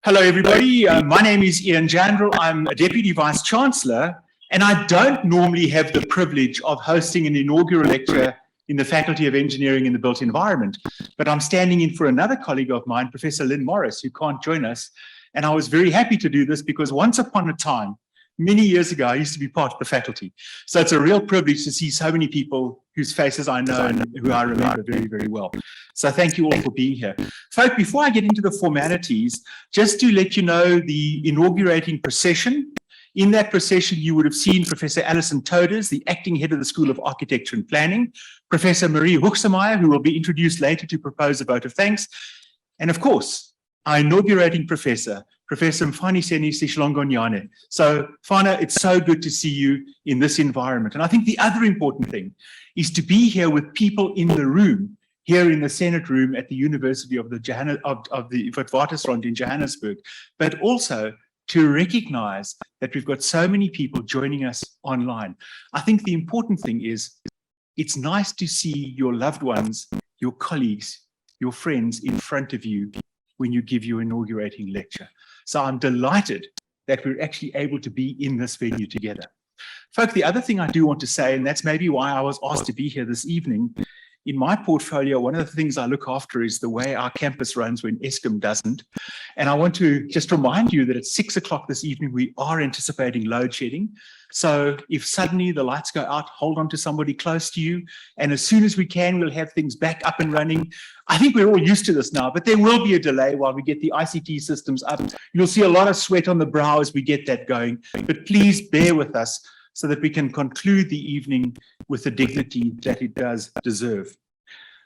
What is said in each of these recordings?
Hello, everybody. My name is Ian Jandrell. I'm a Deputy Vice Chancellor, and I don't normally have the privilege of hosting an inaugural lecture in the Faculty of Engineering in the Built Environment, but I'm standing in for another colleague of mine, Professor Lynn Morris, who can't join us. And I was very happy to do this because once upon a time, many years ago, I used to be part of the faculty. So it's a real privilege to see so many people whose faces I know and who I remember very, very well. So thank you all for being here. Folk, before I get into the formalities, just to let you know the inaugurating procession. In that procession, you would have seen Professor Alison Toders, the acting head of the School of Architecture and Planning, Professor Marie Hoeksemeyer, who will be introduced later to propose a vote of thanks, and of course, our inaugurating professor, Professor Mfaniseni Sihlongonyane. So, Fana, it's so good to see you in this environment. And I think the other important thing is to be here with people in the room, here in the Senate room at the University of the Witwatersrand in Johannesburg, but also to recognize that we've got so many people joining us online. I think the important thing is it's nice to see your loved ones, your colleagues, your friends in front of you when you give your inaugurating lecture. So I'm delighted that we're actually able to be in this venue together. Folks, the other thing I do want to say, and that's maybe why I was asked to be here this evening, in my portfolio, one of the things I look after is the way our campus runs when Eskom doesn't. And I want to just remind you that at 6 o'clock this evening, we are anticipating load shedding. So if suddenly the lights go out, hold on to somebody close to you. And as soon as we can, we'll have things back up and running. I think we're all used to this now, but there will be a delay while we get the ICT systems up. You'll see a lot of sweat on the brow as we get that going, but please bear with us so that we can conclude the evening with the dignity that it does deserve.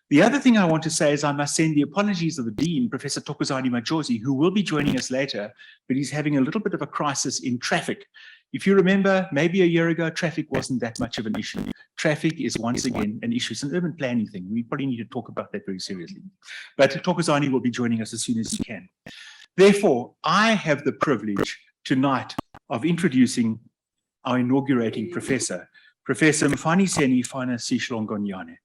The other thing I want to say is I must send the apologies of the Dean, Professor Thokozani Majosi, who will be joining us later, but he's having a little bit of a crisis in traffic. If you remember, maybe a year ago, traffic wasn't that much of an issue. Traffic is once again an issue. It's an urban planning thing. We probably need to talk about that very seriously. But Thokozani will be joining us as soon as he can. Therefore, I have the privilege tonight of introducing our inaugurating professor, Professor Mfaniseni Sihlongonyane.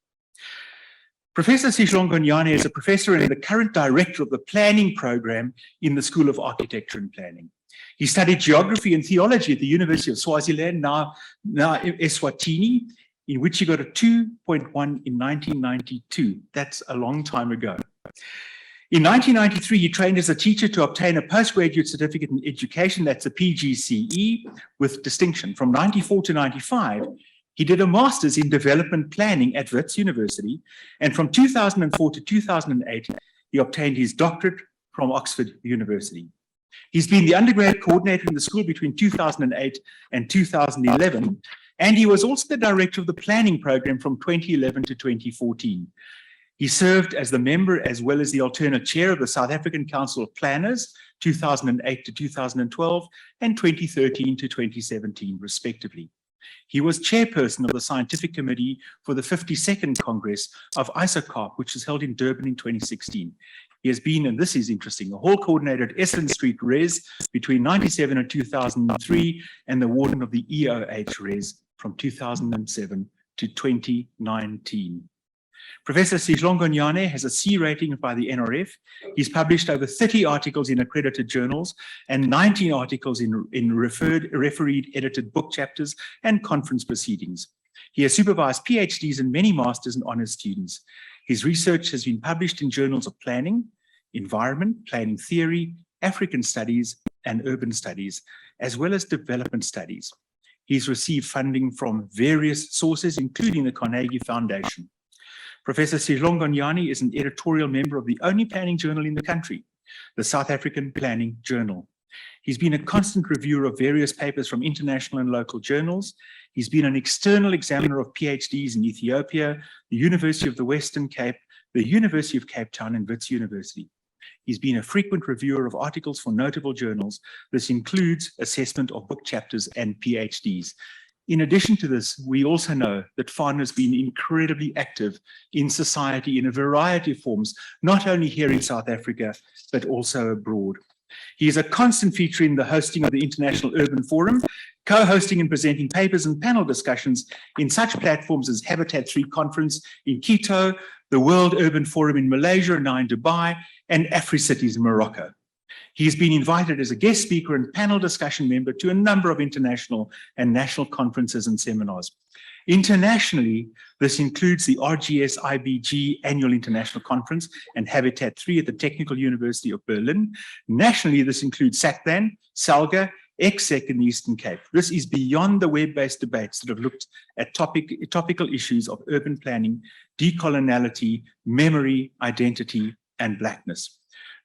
Professor Sihlongonyane is a professor and the current director of the planning program in the School of Architecture and Planning. He studied geography and theology at the University of Swaziland, now Eswatini, in which he got a 2.1 in 1992. That's a long time ago. In 1993, he trained as a teacher to obtain a postgraduate certificate in education, that's a PGCE, with distinction. From 94 to 95, he did a master's in development planning at Wits University, and from 2004 to 2008, he obtained his doctorate from Oxford University. He's been the undergrad coordinator in the school between 2008 and 2011, and he was also the director of the planning program from 2011 to 2014. He served as the member as well as the alternate chair of the South African Council of Planners, 2008 to 2012, and 2013 to 2017, respectively. He was chairperson of the Scientific Committee for the 52nd Congress of ISOCARP, which was held in Durban in 2016. He has been, and this is interesting, a hall coordinator at Essendon Street Res between 1997 and 2003, and the warden of the EOH Res from 2007 to 2019. Professor Sihlongonyane has a C rating by the NRF. He's published over 30 articles in accredited journals and 19 articles in refereed edited book chapters and conference proceedings. He has supervised PhDs and many masters and honors students. His research has been published in journals of planning, environment, planning theory, African studies, and urban studies, as well as development studies. He's received funding from various sources, including the Carnegie Foundation. Professor Sihlongonyane is an editorial member of the only planning journal in the country, the South African Planning Journal. He's been a constant reviewer of various papers from international and local journals. He's been an external examiner of PhDs in Ethiopia, the University of the Western Cape, the University of Cape Town, and Wits University. He's been a frequent reviewer of articles for notable journals. This includes assessment of book chapters and PhDs. In addition to this, we also know that Fana has been incredibly active in society in a variety of forms, not only here in South Africa, but also abroad. He is a constant feature in the hosting of the International Urban Forum, co-hosting and presenting papers and panel discussions in such platforms as Habitat 3 Conference in Quito, the World Urban Forum in Malaysia and now in Dubai, and AfriCities in Morocco. He's been invited as a guest speaker and panel discussion member to a number of international and national conferences and seminars. Internationally, this includes the RGS IBG Annual International Conference and Habitat 3 at the Technical University of Berlin. Nationally, this includes SACPLAN, SALGA, EXEC in the Eastern Cape. This is beyond the web-based debates that have looked at topical issues of urban planning, decoloniality, memory, identity, and Blackness.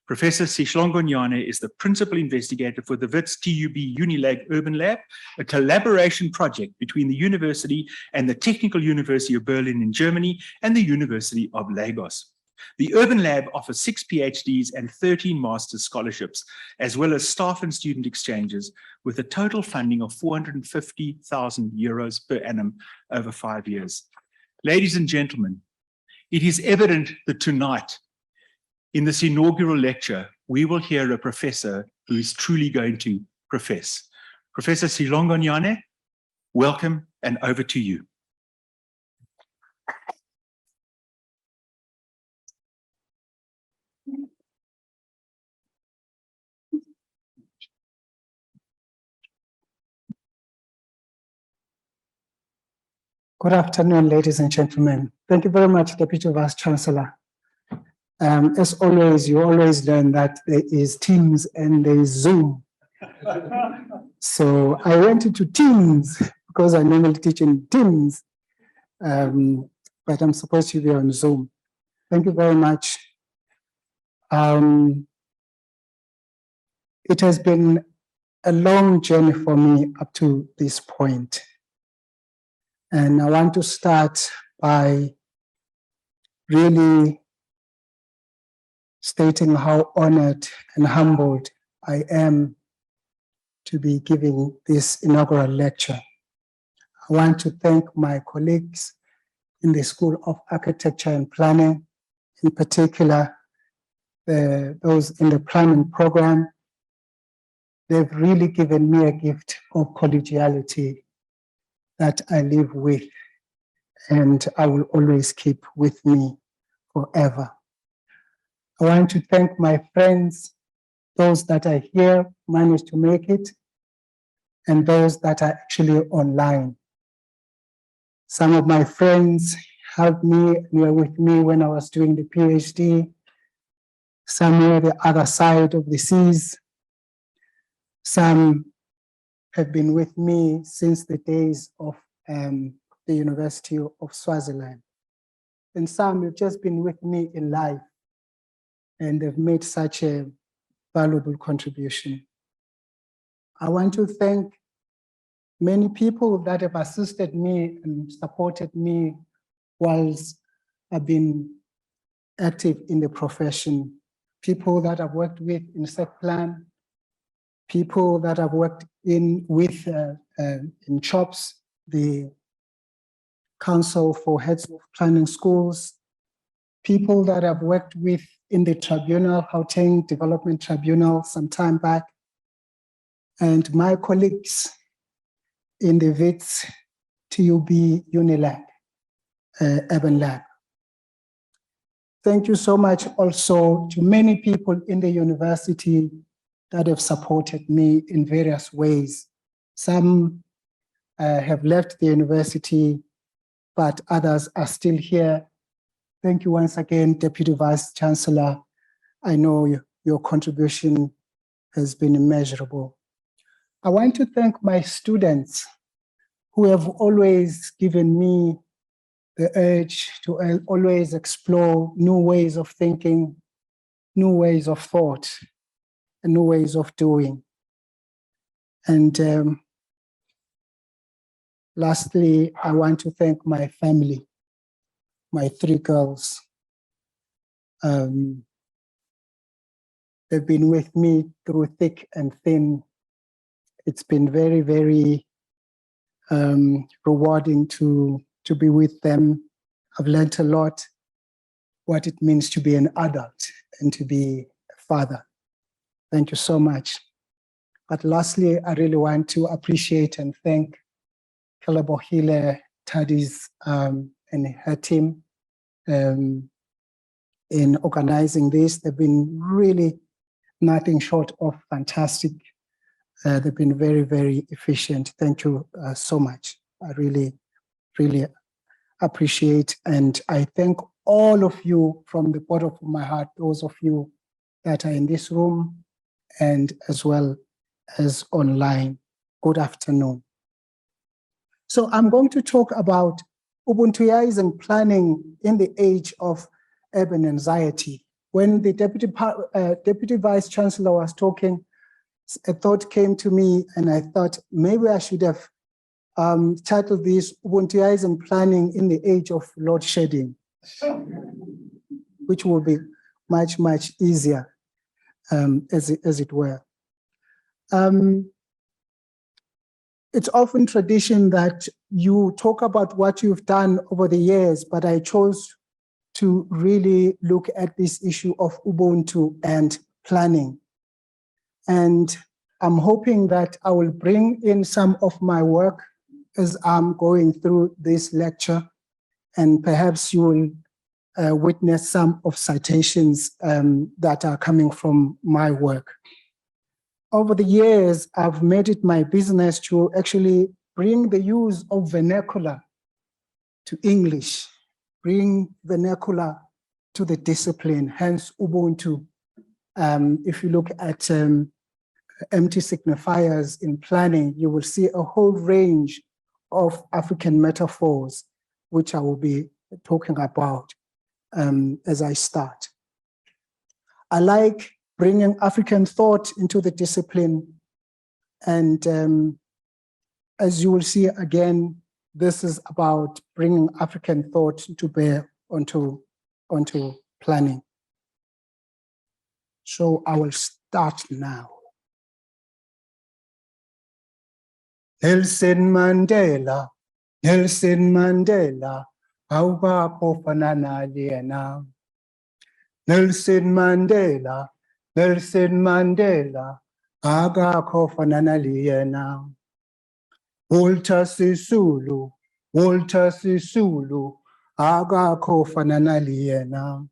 Professor Sihlongonyane is the principal investigator for the WITS TUB Unilag Urban Lab, a collaboration project between the university and the Technical University of Berlin in Germany and the University of Lagos. The Urban Lab offers 6 PhDs and 13 master's scholarships, as well as staff and student exchanges, with a total funding of 450,000 euros per annum over 5 years. Ladies and gentlemen, it is evident that tonight, in this inaugural lecture, we will hear a professor who is truly going to profess. Professor Sihlongonyane, welcome, and over to you. Good afternoon, ladies and gentlemen. Thank you very much, Deputy Vice-Chancellor. As always, you always learn that there is Teams and there is Zoom. So I went into Teams because I normally teach in Teams, but I'm supposed to be on Zoom. Thank you very much. It has been a long journey for me up to this point. And I want to start by really stating how honored and humbled I am to be giving this inaugural lecture. I want to thank my colleagues in the School of Architecture and Planning, in particular, those in the planning program. They've really given me a gift of collegiality that I live with, and I will always keep with me forever. I want to thank my friends, those that are here, managed to make it, and those that are actually online. Some of my friends helped me, were with me when I was doing the PhD. Some were the other side of the seas. Some have been with me since the days of the University of Swaziland. And some have just been with me in life, and they've made such a valuable contribution. I want to thank many people that have assisted me and supported me whilst I've been active in the profession. People that I've worked with in SECPLAN, people that I've worked with in CHOPS, the Council for Heads of Planning Schools, people that I've worked with in the tribunal, Gauteng Development Tribunal some time back, and my colleagues in the WITS TUB Unilag Urban Lab. Thank you so much also to many people in the university that have supported me in various ways. Some have left the university, but others are still here. Thank you once again, Deputy Vice-Chancellor. I know your contribution has been immeasurable. I want to thank my students who have always given me the urge to always explore new ways of thinking, new ways of thought, and new ways of doing. And lastly, I want to thank my family, my 3 girls. They've been with me through thick and thin. It's been very, very rewarding to be with them. I've learned a lot what it means to be an adult and to be a father. Thank you so much. But lastly, I really want to appreciate and thank Kelebohile Tadis and her team in organizing this. They've been really nothing short of fantastic. They've been very, very efficient. Thank you so much. I really, really appreciate, and I thank all of you from the bottom of my heart, those of you that are in this room and as well as online. Good afternoon. So I'm going to talk about Ubuntuizing planning in the age of urban anxiety. When the Deputy Vice Chancellor was talking, a thought came to me, and I thought maybe I should have titled this Ubuntuizing planning in the age of load shedding, which will be much, much easier, as it were. It's often tradition that you talk about what you've done over the years, but I chose to really look at this issue of Ubuntu and planning. And I'm hoping that I will bring in some of my work as I'm going through this lecture, and perhaps you will witness some of citations that are coming from my work. Over the years, I've made it my business to actually bring the use of vernacular to English, bring vernacular to the discipline, hence Ubuntu. If you look at empty signifiers in planning, you will see a whole range of African metaphors, which I will be talking about as I start. I like bringing African thought into the discipline. And as you will see again, this is about bringing African thought to bear onto planning. So I will start now. Nelson Mandela, Nelson Mandela, awubakho fana naliyena. Nelson Mandela, Nelson Mandela, akakho fana naliyena. Walter Sisulu, Walter Sisulu, akakho fana naliyena.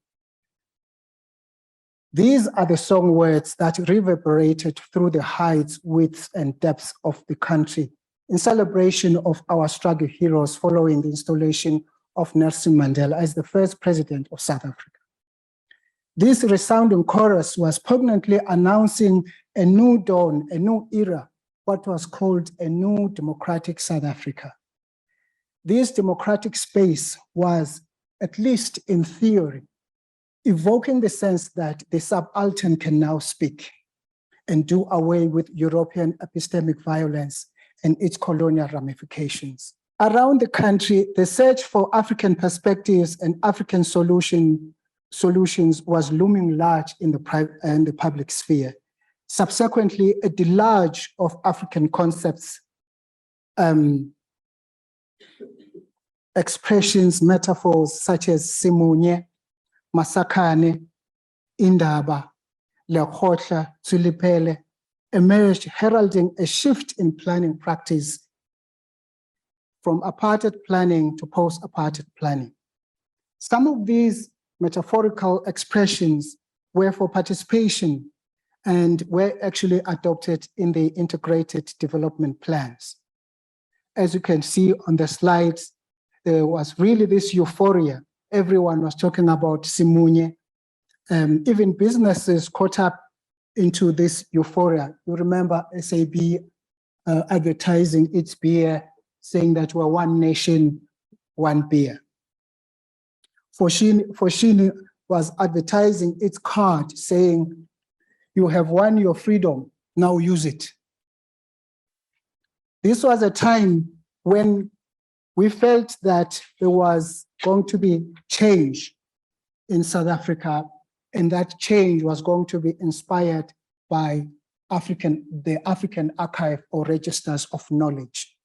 These are the song words that reverberated through the heights, widths, and depths of the country in celebration of our struggle heroes following the installation of Nelson Mandela as the first president of South Africa. This resounding chorus was poignantly announcing a new dawn, a new era, what was called a new democratic South Africa. This democratic space was, at least in theory, evoking the sense that the subaltern can now speak and do away with European epistemic violence and its colonial ramifications. Around the country, the search for African perspectives and African solutions was looming large in the public sphere. Subsequently, a deluge of African concepts, expressions, metaphors such as Simunye, Masakane, Indaba, Lekgotla, Tsulipele emerged, heralding a shift in planning practice from apartheid planning to post-apartheid planning. Some of these metaphorical expressions were for participation and were actually adopted in the integrated development plans. As you can see on the slides, there was really this euphoria. Everyone was talking about Simunye. Even businesses caught up into this euphoria. You remember SAB advertising its beer, saying that we're one nation, one beer. Foschini was advertising its card, saying, you have won your freedom, now use it. This was a time when we felt that there was going to be change in South Africa, and that change was going to be inspired by the African Archive or Registers of Knowledge.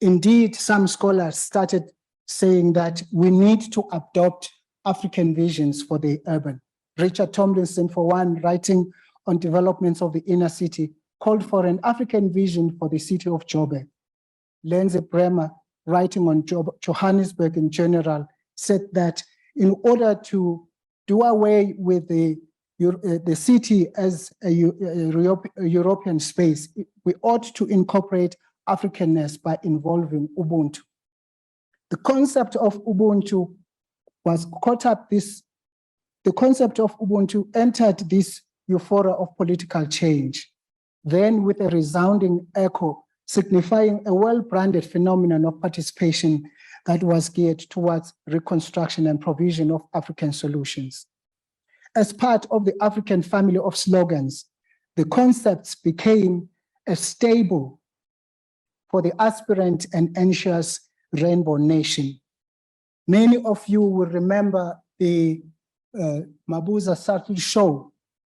Indeed, some scholars started saying that we need to adopt African visions for the urban. Richard Tomlinson, for one, writing on developments of the inner city, called for an African vision for the city of Joburg. Lenze Bremer, writing on Johannesburg in general, said that in order to do away with the the city as a European space, we ought to incorporate Africanness by involving Ubuntu. The concept of Ubuntu was caught up the concept of Ubuntu entered this euphoria of political change, then with a resounding echo, signifying a well-branded phenomenon of participation that was geared towards reconstruction and provision of African solutions. As part of the African family of slogans, the concepts became a stable for the aspirant and anxious rainbow nation. Many of you will remember the Mabuza Sattel show.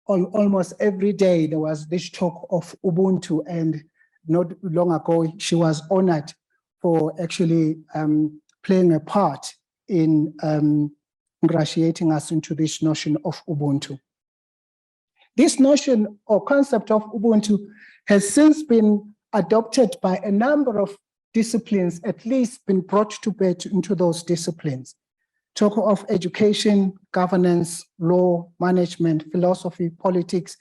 Almost every day there was this talk of Ubuntu, and not long ago she was honored for actually playing a part in ingratiating us into this notion of Ubuntu. This notion or concept of Ubuntu has since been adopted by a number of disciplines, at least been brought to bear into those disciplines. Talk of education, governance, law, management, philosophy, politics,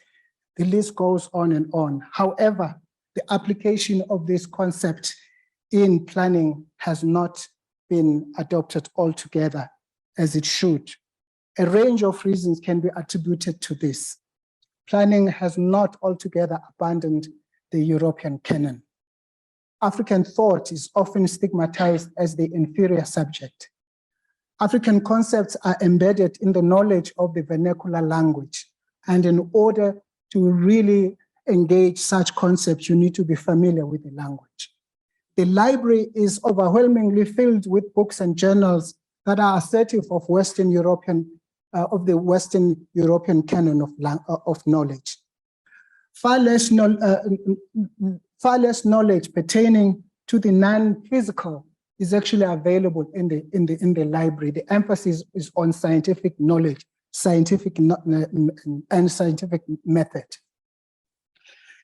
the list goes on and on. However, the application of this concept in planning has not been adopted altogether as it should. A range of reasons can be attributed to this. Planning has not altogether abandoned the European canon. African thought is often stigmatized as the inferior subject. African concepts are embedded in the knowledge of the vernacular language, and in order to really engage such concepts, you need to be familiar with the language. The library is overwhelmingly filled with books and journals that are assertive of the Western European canon of knowledge. Far less knowledge pertaining to the non-physical is actually available in the library. The emphasis is on scientific knowledge, and scientific method.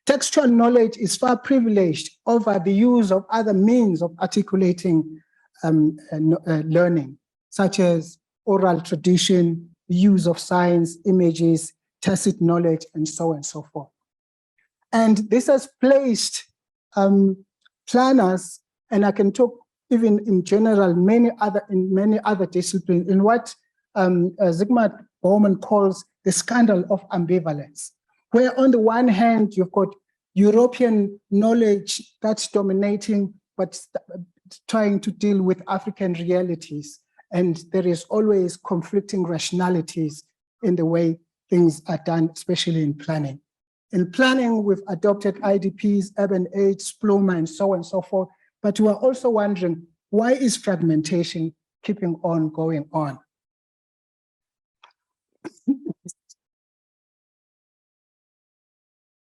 Textual knowledge is far privileged over the use of other means of articulating learning, such as oral tradition, the use of signs, images, tacit knowledge, and so on and so forth. And this has placed planners, and I can talk even in general, in many other disciplines, in what Zygmunt Bauman calls the scandal of ambivalence, where on the one hand, you've got European knowledge that's dominating, but trying to deal with African realities. And there is always conflicting rationalities in the way things are done, especially in planning. In planning, we've adopted IDPs, urban age, SPLOMA, and so on and so forth. But we are also wondering, why is fragmentation keeping on going on?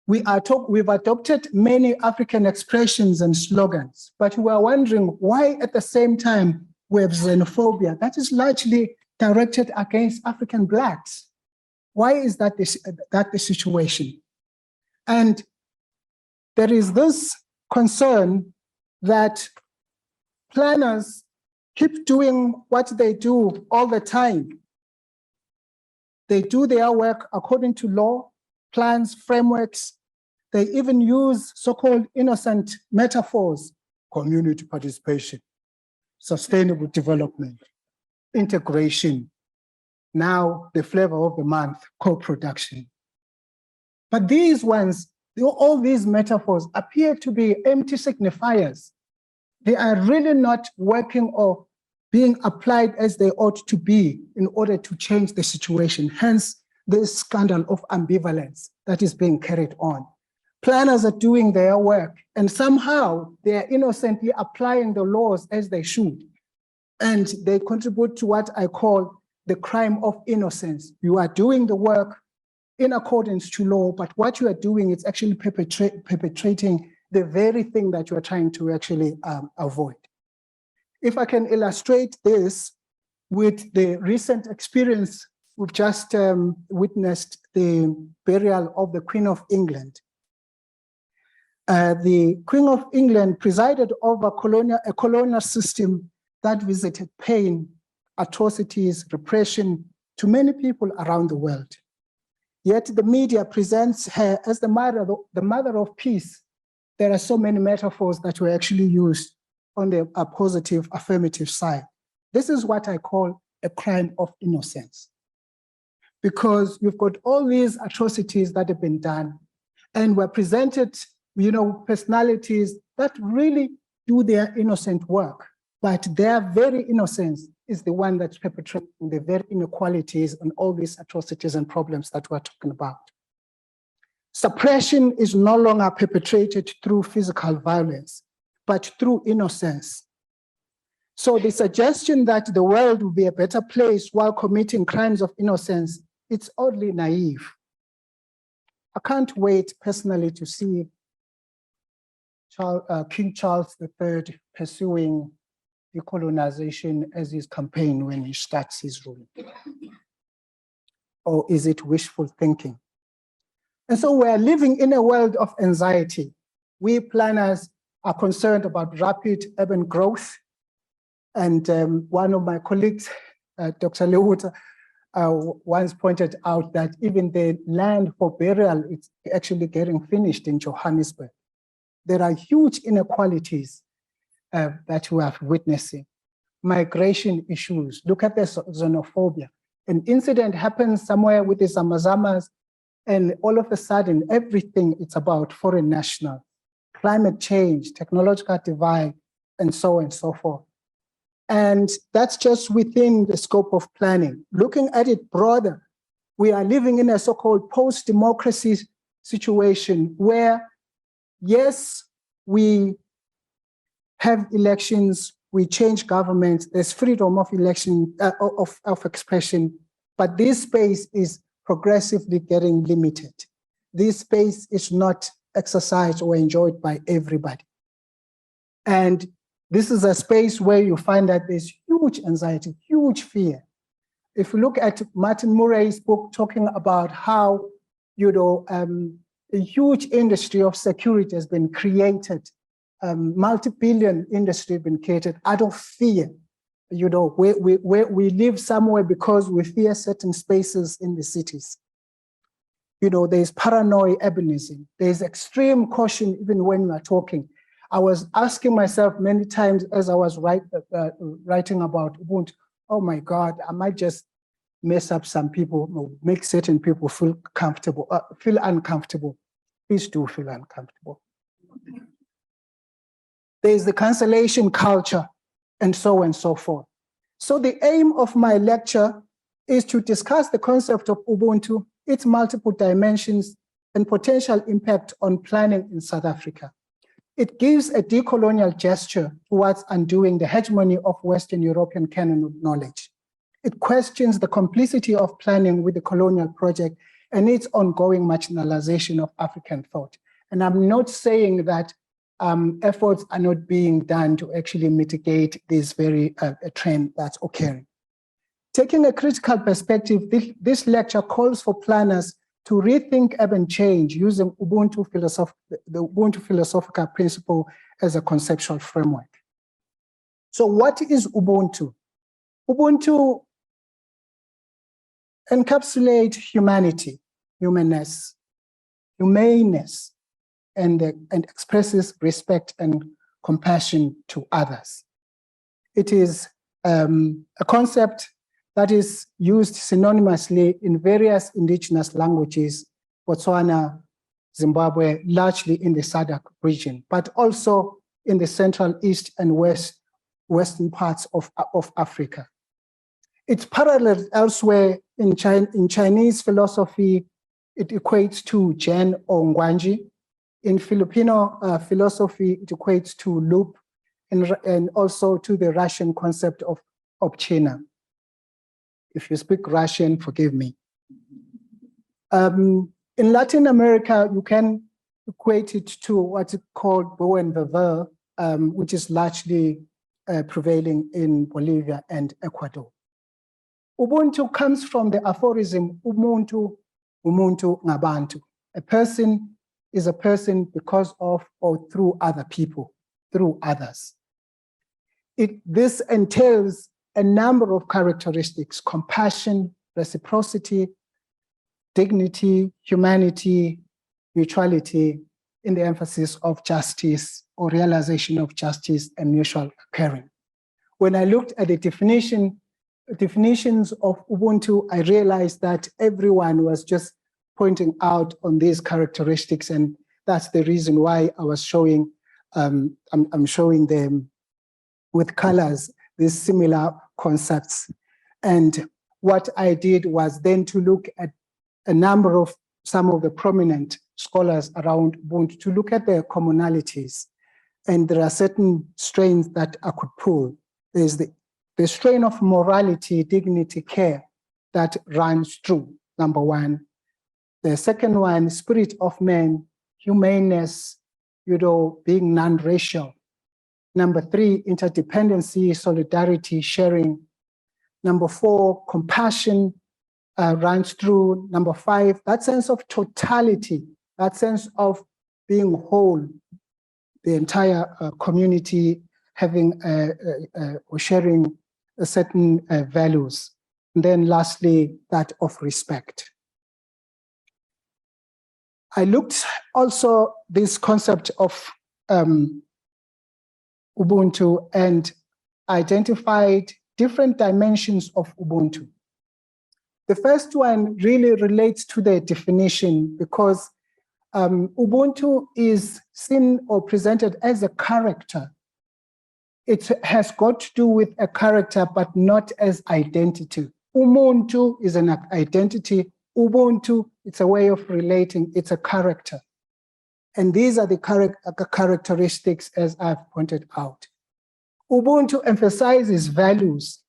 We've adopted many African expressions and slogans, but we are wondering why at the same time we have xenophobia that is largely directed against African Blacks. Why is that the situation? And there is this concern that planners keep doing what they do all the time. They do their work according to law, plans, frameworks. They even use so-called innocent metaphors: community participation, sustainable development, integration, now the flavor of the month, co-production. But these ones, all these metaphors appear to be empty signifiers. They are really not working or being applied as they ought to be in order to change the situation. Hence, this scandal of ambivalence that is being carried on. Planners are doing their work, and somehow they are innocently applying the laws as they should. And they contribute to what I call the crime of innocence. You are doing the work in accordance to law, but what you are doing is actually perpetrating the very thing that you are trying to actually avoid. If I can illustrate this with the recent experience, we've just witnessed the burial of the Queen of England. The Queen of England presided over a colonial system that visited pain, atrocities, repression to many people around the world. Yet the media presents her as the mother of peace. There are so many metaphors that were actually used on the positive, affirmative side. This is what I call a crime of innocence. Because you've got all these atrocities that have been done and were presented, personalities that really do their innocent work, but their very innocence is the one that's perpetrating the very inequalities and all these atrocities and problems that we're talking about. Suppression is no longer perpetrated through physical violence, but through innocence. So the suggestion that the world will be a better place while committing crimes of innocence, it's oddly naive. I can't wait personally to see King Charles III pursuing decolonization as his campaign when he starts his rule. Or is it wishful thinking? And so we're living in a world of anxiety. We planners are concerned about rapid urban growth. And one of my colleagues, Dr. Lewuta, once pointed out that even the land for burial is actually getting finished in Johannesburg. There are huge inequalities that we are witnessing. Migration issues, look at the xenophobia. An incident happens somewhere with the Zamazamas, and all of a sudden, everything it's about foreign nationals, climate change, technological divide, and so on and so forth. And that's just within the scope of planning. Looking at it broader, we are living in a so-called post-democracy situation where, yes, we have elections, we change governments, there's freedom of election, of expression, but this space is progressively getting limited. This space is not exercised or enjoyed by everybody. And this is a space where you find that there's huge anxiety, huge fear. If you look at Martin Murray's book talking about how, a huge industry of security has been created, multi-billion industry has been created out of fear. We live somewhere because we fear certain spaces in the cities. There's paranoid urbanism. There's extreme caution even when we are talking. I was asking myself many times as I was writing about Ubuntu, oh my God, I might just mess up some people, make certain people feel comfortable, feel uncomfortable. Please do feel uncomfortable. There's the cancellation culture and so on and so forth. So the aim of my lecture is to discuss the concept of Ubuntu, its multiple dimensions and potential impact on planning in South Africa. It gives a decolonial gesture towards undoing the hegemony of Western European canon of knowledge. It questions the complicity of planning with the colonial project and its ongoing marginalization of African thought. And I'm not saying that efforts are not being done to actually mitigate this very trend that's occurring. Taking a critical perspective, this lecture calls for planners to rethink urban change using the Ubuntu philosophical principle as a conceptual framework. So what is Ubuntu? Ubuntu encapsulates humanity, humaneness, and expresses respect and compassion to others. It is a concept that is used synonymously in various indigenous languages, Botswana, Zimbabwe, largely in the SADC region, but also in the Central, East, and Western parts of Africa. It's paralleled elsewhere in Chinese philosophy. It equates to Jen or Ngwanji. In Filipino philosophy, it equates to loop and also to the Russian concept of obchina. If you speak Russian, forgive me. In Latin America, you can equate it to what's called buen vivir, which is largely prevailing in Bolivia and Ecuador. Ubuntu comes from the aphorism, umuntu, umuntu ngabantu. A person is a person because of or through other people, through others. This entails a number of characteristics: compassion, reciprocity, dignity, humanity, mutuality, in the emphasis of justice or realization of justice and mutual caring. When I looked at the definitions of Ubuntu, I realized that everyone was just pointing out on these characteristics, and that's the reason why I was showing, I'm showing them with colors, these similar concepts. And what I did was then to look at a number of some of the prominent scholars around Ubuntu to look at their commonalities. And there are certain strains that I could pull. There's the strain of morality, dignity, care that runs through, number one. The second one, spirit of man, humaneness, being non-racial. Number three, interdependency, solidarity, sharing. Number four, compassion runs through. Number five, that sense of totality, that sense of being whole, the entire community having or sharing certain values. And then lastly, that of respect. I looked also this concept of Ubuntu and identified different dimensions of Ubuntu. The first one really relates to the definition because Ubuntu is seen or presented as a character. It has got to do with a character, but not as identity. Umuntu is an identity. Ubuntu, it's a way of relating. It's a character. And these are the characteristics as I've pointed out. Ubuntu emphasizes values.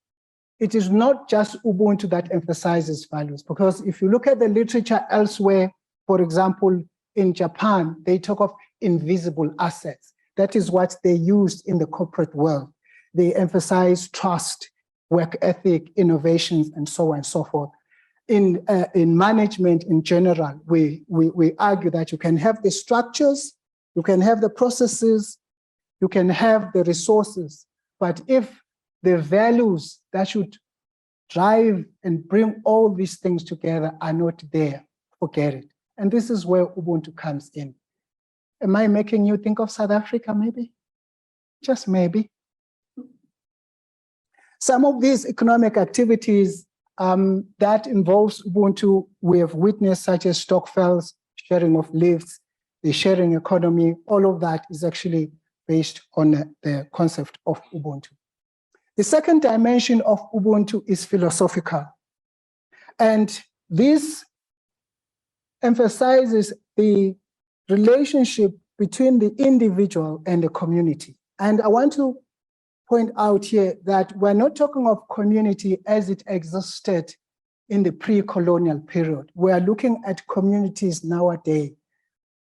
It is not just Ubuntu that emphasizes values, because if you look at the literature elsewhere, for example, in Japan, they talk of invisible assets. That is what they used in the corporate world. They emphasize trust, work ethic, innovations, and so on and so forth. In management in general, we argue that you can have the structures, you can have the processes, you can have the resources, but if the values that should drive and bring all these things together are not there, forget it. And this is where Ubuntu comes in. Am I making you think of South Africa, maybe? Just maybe. Some of these economic activities that involves Ubuntu, we have witnessed, such as Stokvels, sharing of lifts, the sharing economy, all of that is actually based on the concept of Ubuntu. The second dimension of Ubuntu is philosophical. And this emphasizes the relationship between the individual and the community. And I want to point out here that we're not talking of community as it existed in the pre-colonial period. We are looking at communities nowadays.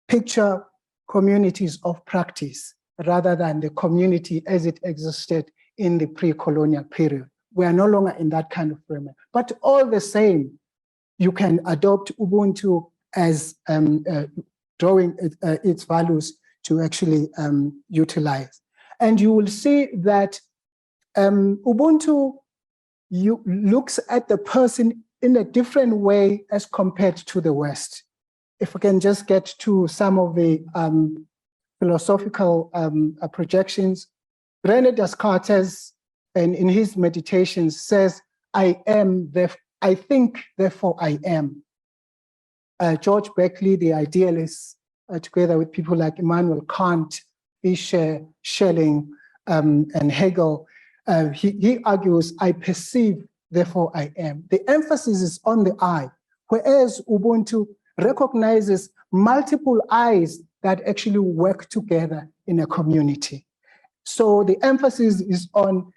Picture communities of practice rather than the community as it existed in the pre-colonial period. We are no longer in that kind of framework. But all the same, you can adopt Ubuntu as drawing its values to actually utilize. And you will see that Ubuntu looks at the person in a different way as compared to the West. If we can just get to some of the philosophical projections, René Descartes, and in his meditations, says, I am, I think, therefore I am. George Berkeley, the idealist, together with people like Immanuel Kant, Fischer, Schelling, and Hegel, he argues, I perceive, therefore I am. The emphasis is on the I, whereas Ubuntu recognizes multiple I's that actually work together in a community. So the emphasis is on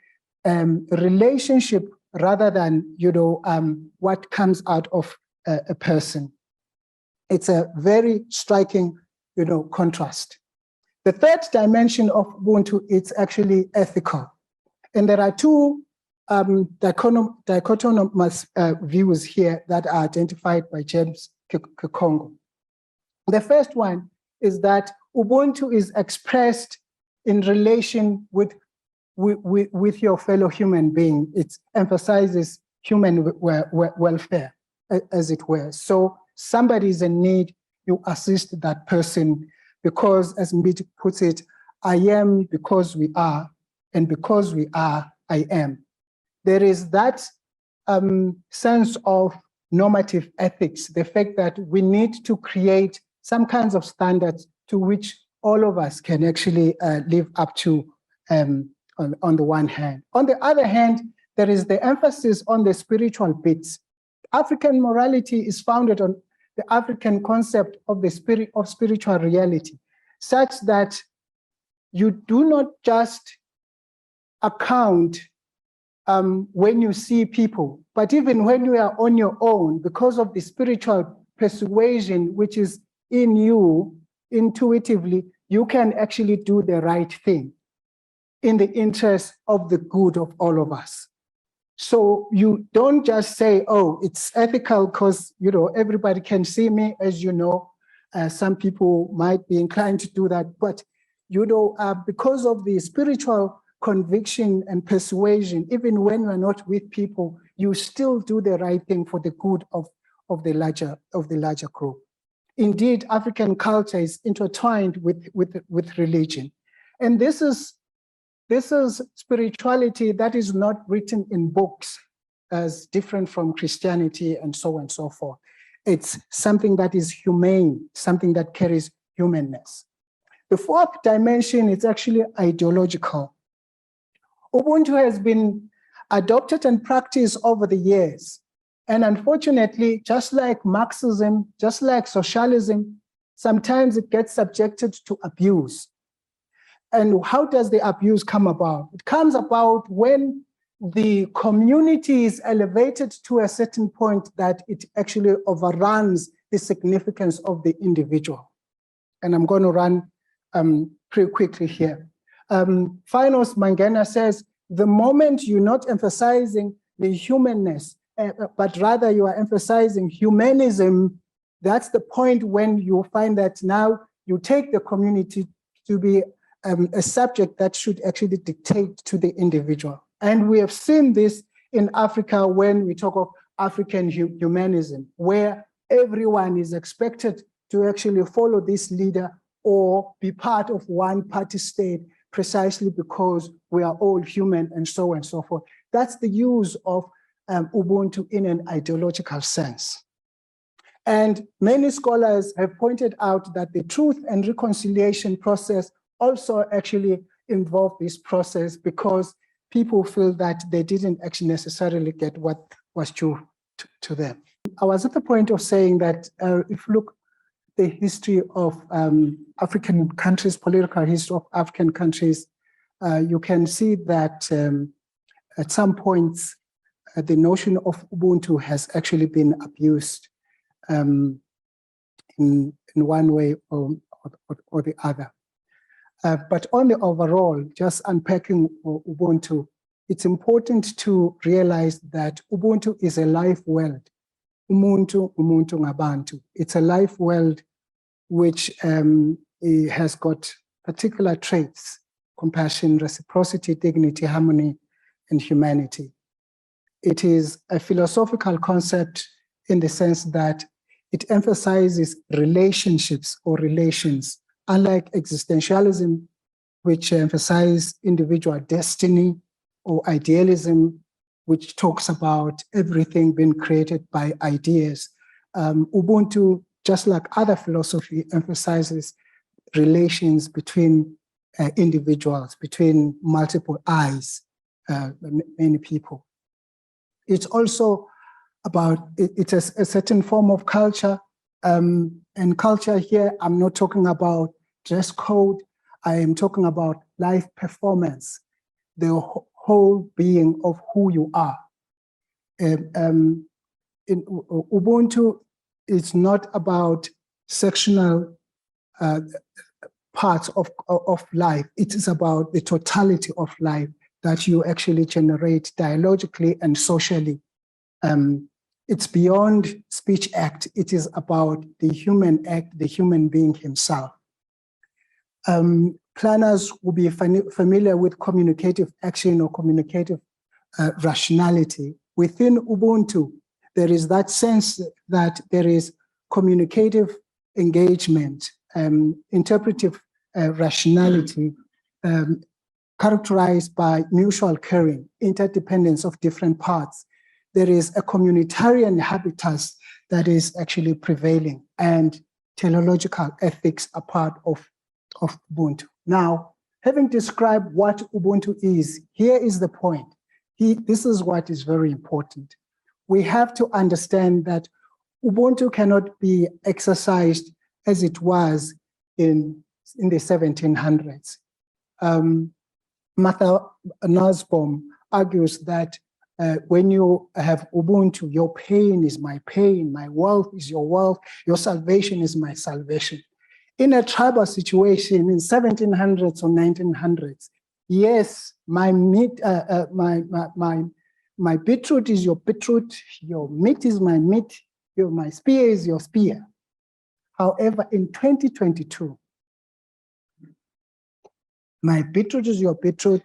relationship rather than what comes out of a person. It's a very striking contrast. The third dimension of Ubuntu is actually ethical. And there are two dichotomous views here that are identified by James Kikongo. The first one is that Ubuntu is expressed in relation with your fellow human being. It emphasizes human welfare, as it were. So somebody is in need, you assist that person, because as Mbiti puts it, I am because we are, and because we are, I am. There is that sense of normative ethics, the fact that we need to create some kinds of standards to which all of us can actually live up to on the one hand. On the other hand, there is the emphasis on the spiritual bits. African morality is founded on the African concept of the spirit of spiritual reality, such that you do not just account when you see people, but even when you are on your own, because of the spiritual persuasion which is in you, intuitively, you can actually do the right thing in the interest of the good of all of us. So you don't just say, oh, it's ethical because, you know, everybody can see me, as you know. Some people might be inclined to do that, but, you know, because of the spiritual conviction and persuasion, even when you're not with people, you still do the right thing for the good of the larger group. Indeed, African culture is intertwined with religion. And this is spirituality that is not written in books as different from Christianity and so on and so forth. It's something that is humane, something that carries humanness. The fourth dimension is actually ideological. Ubuntu has been adopted and practiced over the years. And unfortunately, just like Marxism, just like socialism, sometimes it gets subjected to abuse. And how does the abuse come about? It comes about when the community is elevated to a certain point that it actually overruns the significance of the individual. And I'm going to run pretty quickly here. Finos Mangena says, the moment you're not emphasizing the humanness, but rather you are emphasizing humanism, that's the point when you find that now you take the community to be a subject that should actually dictate to the individual. And we have seen this in Africa when we talk of African humanism, where everyone is expected to actually follow this leader or be part of one party state precisely because we are all human and so on and so forth. That's the use of Ubuntu in an ideological sense. And many scholars have pointed out that the truth and reconciliation process also actually involve this process because people feel that they didn't actually necessarily get what was true to them. I was at the point of saying that if you look the history of African countries, political history of African countries, you can see that at some points, the notion of Ubuntu has actually been abused in one way or the other. But on the overall, just unpacking Ubuntu, it's important to realize that Ubuntu is a life world. Umuntu ngabantu. It's a life world which has got particular traits: compassion, reciprocity, dignity, harmony, and humanity. It is a philosophical concept in the sense that it emphasizes relationships or relations, unlike existentialism, which emphasizes individual destiny, or idealism, which talks about everything being created by ideas. Ubuntu, just like other philosophy, emphasizes relations between individuals, between multiple eyes, many people. It's also about, it's a certain form of culture, and culture here, I'm not talking about dress code, I am talking about life performance, the whole being of who you are. In Ubuntu, it's not about sectional parts of life. It is about the totality of life that you actually generate dialogically and socially. It's beyond speech act. It is about the human act, the human being himself. Planners will be familiar with communicative action or communicative rationality. Within Ubuntu, there is that sense that there is communicative engagement, interpretive rationality, characterized by mutual caring, interdependence of different parts. There is a communitarian habitus that is actually prevailing, and teleological ethics are part of Ubuntu. Now, having described what Ubuntu is, here is the point. This is what is very important. We have to understand that Ubuntu cannot be exercised as it was in the 1700s. Martha Nussbaum argues that when you have Ubuntu, your pain is my pain, my wealth is your wealth, your salvation is my salvation. In a tribal situation in 1700s or 1900s, yes, my beetroot is your beetroot, your meat is my meat, my spear is your spear. However, in 2022, my beetroot is your beetroot,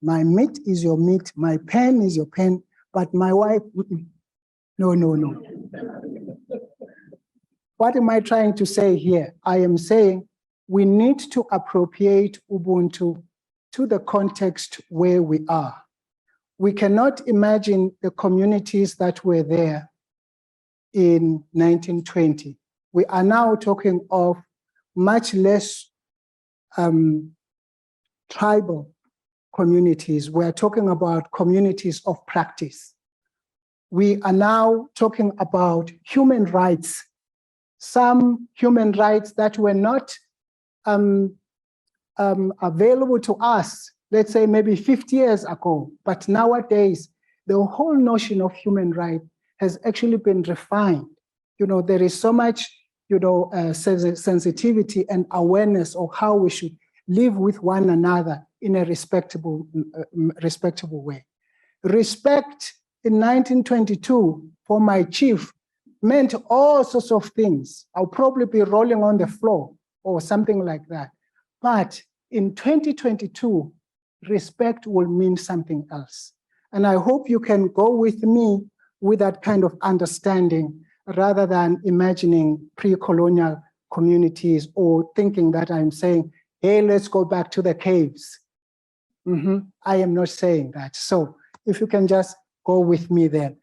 my meat is your meat, my pen is your pen, but my wife, no. What am I trying to say here? I am saying we need to appropriate Ubuntu to the context where we are. We cannot imagine the communities that were there in 1920. We are now talking of much less tribal communities. We're talking about communities of practice. We are now talking about human rights, some human rights that were not available to us, let's say maybe 50 years ago, but nowadays, the whole notion of human right has actually been refined. There is so much, sensitivity and awareness of how we should live with one another in a respectable way. Respect in 1922 for my chief meant all sorts of things. I'll probably be rolling on the floor or something like that. But in 2022, respect will mean something else. And I hope you can go with me with that kind of understanding rather than imagining pre-colonial communities or thinking that I'm saying, hey, let's go back to the caves. I am not saying that. So if you can just go with me there.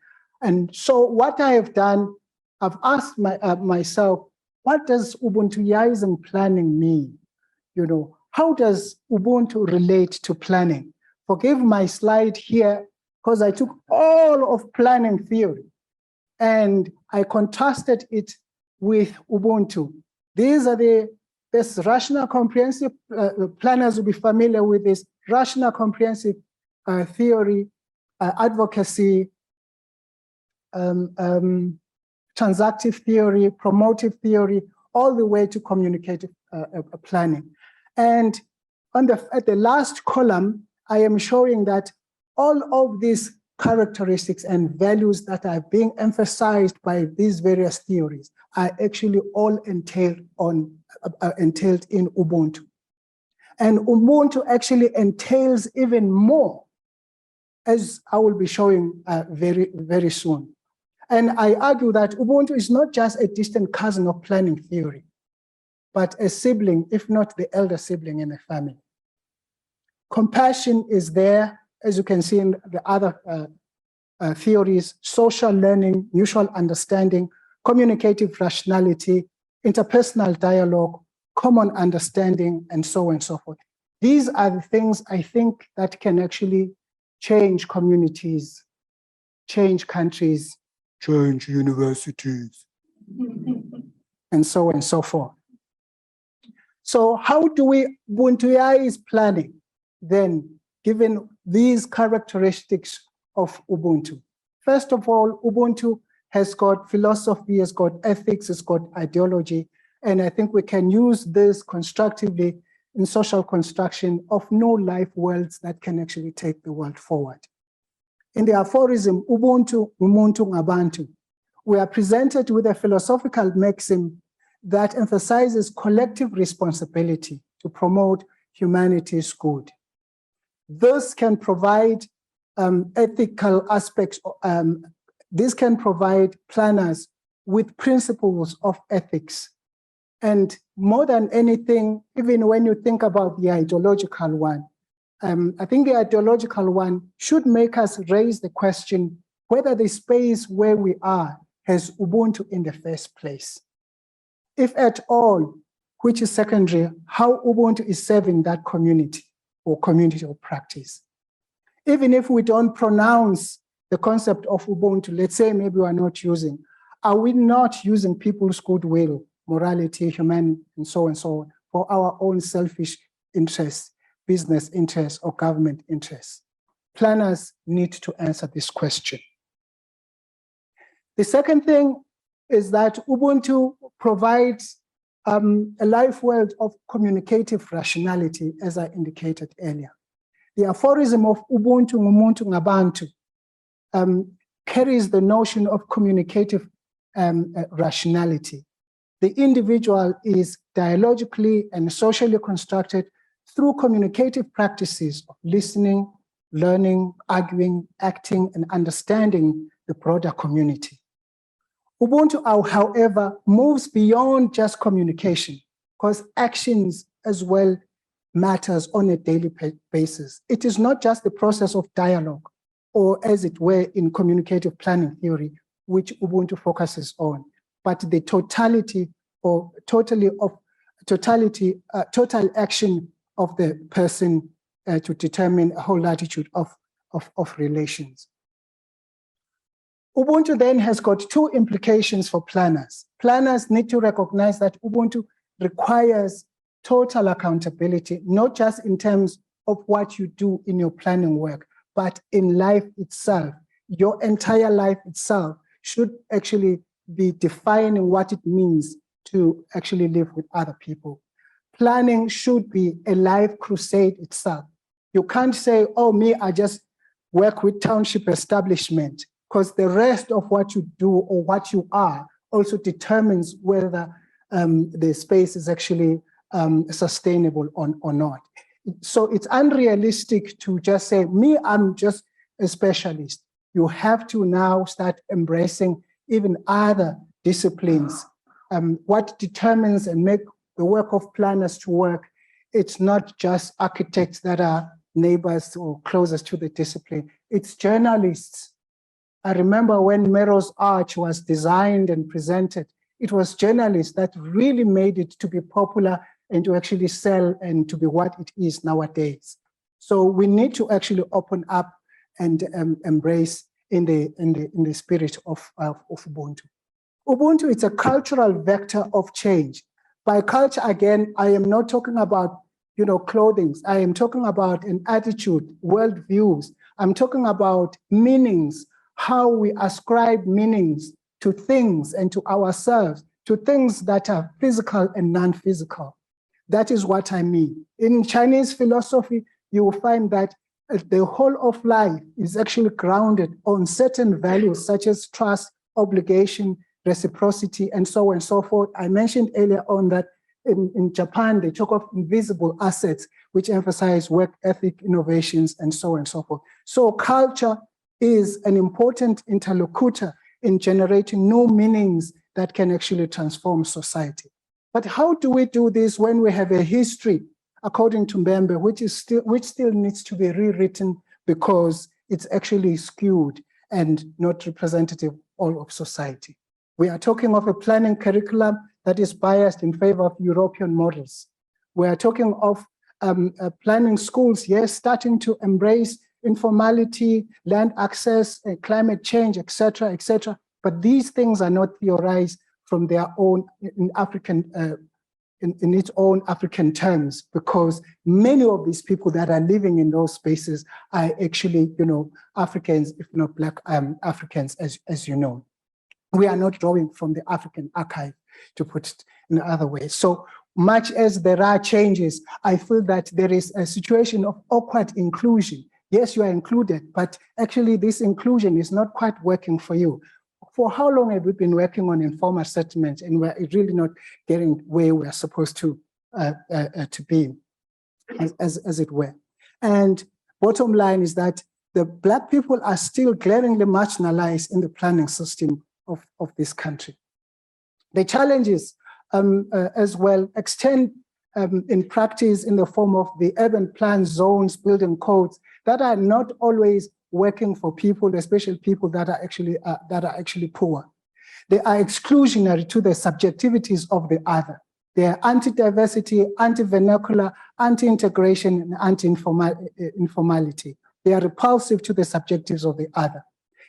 And so what I have done, I've asked myself, what does Ubuntuism planning mean? How does Ubuntu relate to planning? Forgive my slide here, because I took all of planning theory and I contrasted it with Ubuntu. These are this rational comprehensive, planners will be familiar with this rational comprehensive theory, advocacy, transactive theory, promotive theory, all the way to communicative planning. And at the last column, I am showing that all of these characteristics and values that are being emphasized by these various theories are actually all entailed in Ubuntu. And Ubuntu actually entails even more, as I will be showing very, very soon. And I argue that Ubuntu is not just a distant cousin of planning theory, but a sibling, if not the elder sibling in the family. Compassion is there, as you can see in the other theories: social learning, mutual understanding, communicative rationality, interpersonal dialogue, common understanding, and so on and so forth. These are the things I think that can actually change communities, change countries, change universities, and so on and so forth. So how do we Ubuntuize planning then, given these characteristics of Ubuntu? First of all, Ubuntu has got philosophy, has got ethics, has got ideology, and I think we can use this constructively in social construction of no-life worlds that can actually take the world forward. In the aphorism, Ubuntu, Umuntu Ngabantu, we are presented with a philosophical maxim that emphasizes collective responsibility to promote humanity's good. This can provide ethical aspects, this can provide planners with principles of ethics. And more than anything, even when you think about the ideological one, I think the ideological one should make us raise the question whether the space where we are has Ubuntu in the first place. If at all, which is secondary, how Ubuntu is serving that community or community of practice. Even if we don't pronounce the concept of Ubuntu, let's say maybe we're not using, are we not using people's goodwill, morality, humanity, and so on for our own selfish interests, business interests, or government interests? Planners need to answer this question. The second thing is that Ubuntu provides a life world of communicative rationality, as I indicated earlier. The aphorism of Ubuntu ngumuntu ngabantu carries the notion of communicative rationality. The individual is dialogically and socially constructed through communicative practices of listening, learning, arguing, acting, and understanding the broader community. Ubuntu, however, moves beyond just communication, because actions as well matters on a daily basis. It is not just the process of dialogue, or as it were in communicative planning theory, which Ubuntu focuses on, but the totality or total action of the person to determine a whole latitude of relations. Ubuntu then has got two implications for planners. Planners need to recognize that Ubuntu requires total accountability, not just in terms of what you do in your planning work, but in life itself. Your entire life itself should actually be defining what it means to actually live with other people. Planning should be a life crusade itself. You can't say, oh, me, I just work with township establishment, because the rest of what you do or what you are also determines whether the space is actually sustainable or not. So it's unrealistic to just say, me, I'm just a specialist. You have to now start embracing even other disciplines. What determines and make the work of planners to work, it's not just architects that are neighbors or closest to the discipline, it's journalists. I remember when Merrill's Arch was designed and presented, it was journalists that really made it to be popular and to actually sell and to be what it is nowadays. So we need to actually open up and embrace in the spirit of Ubuntu. Ubuntu is a cultural vector of change. By culture, again, I am not talking about clothing. I am talking about an attitude, worldviews. I'm talking about meanings, how we ascribe meanings to things and to ourselves, to things that are physical and non-physical. That is what I mean. In Chinese philosophy, you will find that the whole of life is actually grounded on certain values such as trust, obligation, reciprocity, and so on and so forth. I mentioned earlier on that in Japan, they talk of invisible assets, which emphasize work ethic, innovations, and so on and so forth. So culture is an important interlocutor in generating new meanings that can actually transform society. But how do we do this when we have a history, according to Mbembe, which still needs to be rewritten because it's actually skewed and not representative all of society? We are talking of a planning curriculum that is biased in favor of European models. We are talking of planning schools, yes, starting to embrace informality, land access, climate change, et cetera, but these things are not theorized from their own in its own African terms, because many of these people that are living in those spaces are actually, Africans, if not Black Africans, as you know. We are not drawing from the African archive, to put it in other ways. So much as there are changes, I feel that there is a situation of awkward inclusion. Yes, you are included, but actually this inclusion is not quite working for you. For how long have we been working on informal settlement and we're really not getting where we're supposed to be, as it were? And bottom line is that the Black people are still glaringly marginalized in the planning system of this country. The challenges as well extend in practice in the form of the urban plan zones, building codes that are not always working for people, especially people that are actually poor. They are exclusionary to the subjectivities of the other. They are anti-diversity, anti-vernacular, anti-integration, and anti-informality. They are repulsive to the subjectives of the other.